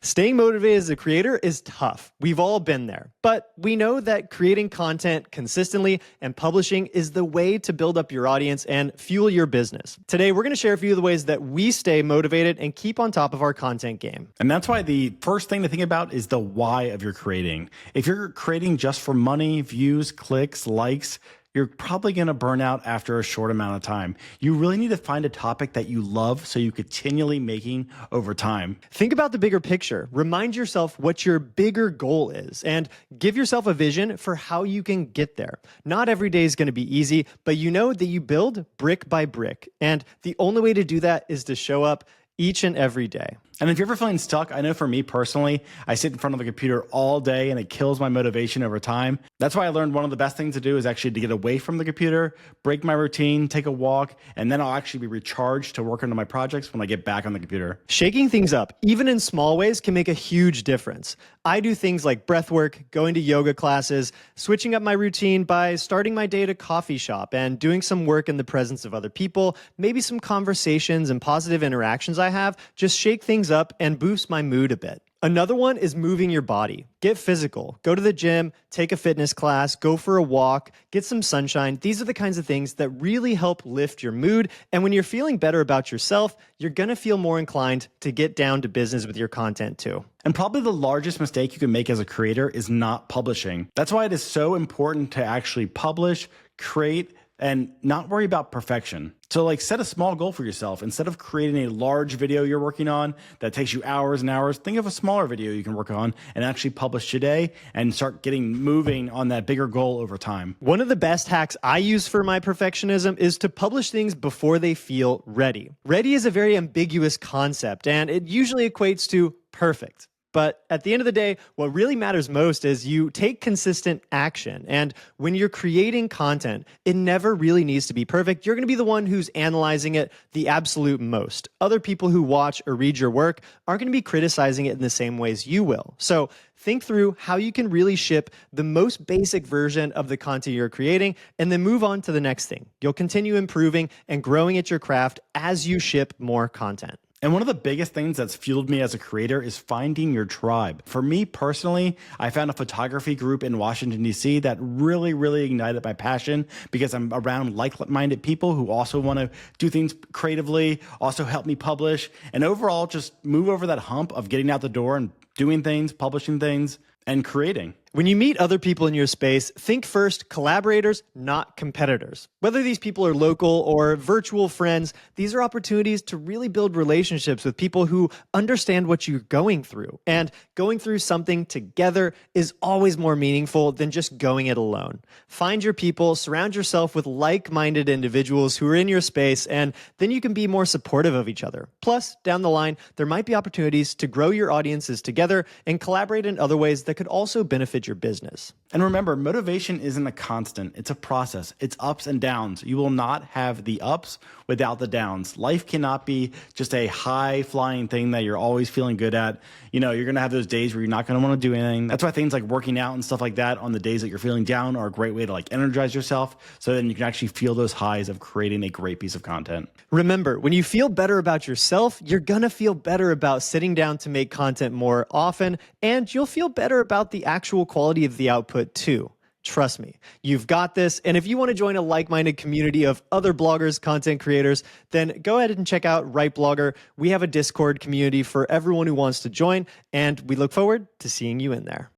Staying motivated as a creator is tough. We've all been there. But we know that creating content consistently and publishing is the way to build up your audience and fuel your business. Today, we're going to share a few of the ways that we stay motivated and keep on top of our content game. And that's why the first thing to think about is the why of your creating. If you're creating just for money, views, clicks, likes, you're probably going to burn out after a short amount of time. You really need to find a topic that you love so you continually making over time. Think about the bigger picture. Remind yourself what your bigger goal is and give yourself a vision for how you can get there. Not every day is going to be easy, but you know that you build brick by brick. And the only way to do that is to show up each and every day. And if you're ever feeling stuck, I know for me personally, I sit in front of a computer all day and it kills my motivation over time. That's why I learned one of the best things to do is actually to get away from the computer, break my routine, take a walk, and then I'll actually be recharged to work on my projects when I get back on the computer. Shaking things up, even in small ways, can make a huge difference. I do things like breath work, going to yoga classes, switching up my routine by starting my day at a coffee shop and doing some work in the presence of other people, maybe some conversations and positive interactions I have, just shake things up and boost my mood a bit. Another one is moving your body. Get physical. Go to the gym, take a fitness class, go for a walk, get some sunshine. These are the kinds of things that really help lift your mood. And when you're feeling better about yourself, you're going to feel more inclined to get down to business with your content too. And probably the largest mistake you can make as a creator is not publishing. That's why it is so important to actually publish, create, and not worry about perfection. So set a small goal for yourself. Instead of creating a large video you're working on that takes you hours and hours, think of a smaller video you can work on and actually publish today and start getting moving on that bigger goal over time. One of the best hacks I use for my perfectionism is to publish things before they feel ready. Ready is a very ambiguous concept, and it usually equates to perfect. But at the end of the day, what really matters most is you take consistent action. And when you're creating content, it never really needs to be perfect. You're going to be the one who's analyzing it the absolute most. Other people who watch or read your work aren't going to be criticizing it in the same ways you will. So think through how you can really ship the most basic version of the content you're creating and then move on to the next thing. You'll continue improving and growing at your craft as you ship more content. And one of the biggest things that's fueled me as a creator is finding your tribe. For me personally, I found a photography group in Washington, D.C. that really ignited my passion because I'm around like-minded people who also want to do things creatively, also help me publish, and overall just move over that hump of getting out the door and doing things, publishing things, and creating. When you meet other people in your space, think first collaborators, not competitors. Whether these people are local or virtual friends, these are opportunities to really build relationships with people who understand what you're going through. And going through something together is always more meaningful than just going it alone. Find your people, surround yourself with like-minded individuals who are in your space, and then you can be more supportive of each other. Plus, down the line, there might be opportunities to grow your audiences together and collaborate in other ways that could also benefit your business. And remember, motivation isn't a constant. It's a process. It's ups and downs. You will not have the ups without the downs. Life cannot be just a high flying thing that you're always feeling good at. You're going to have those days where you're not going to want to do anything. That's why things like working out and stuff like that on the days that you're feeling down are a great way to energize yourself. So then you can actually feel those highs of creating a great piece of content. Remember, when you feel better about yourself, you're going to feel better about sitting down to make content more often, and you'll feel better about the actual quality of the output too. Trust me, you've got this. And if you want to join a like-minded community of other bloggers, content creators, then go ahead and check out RightBlogger. We have a Discord community for everyone who wants to join, and we look forward to seeing you in there.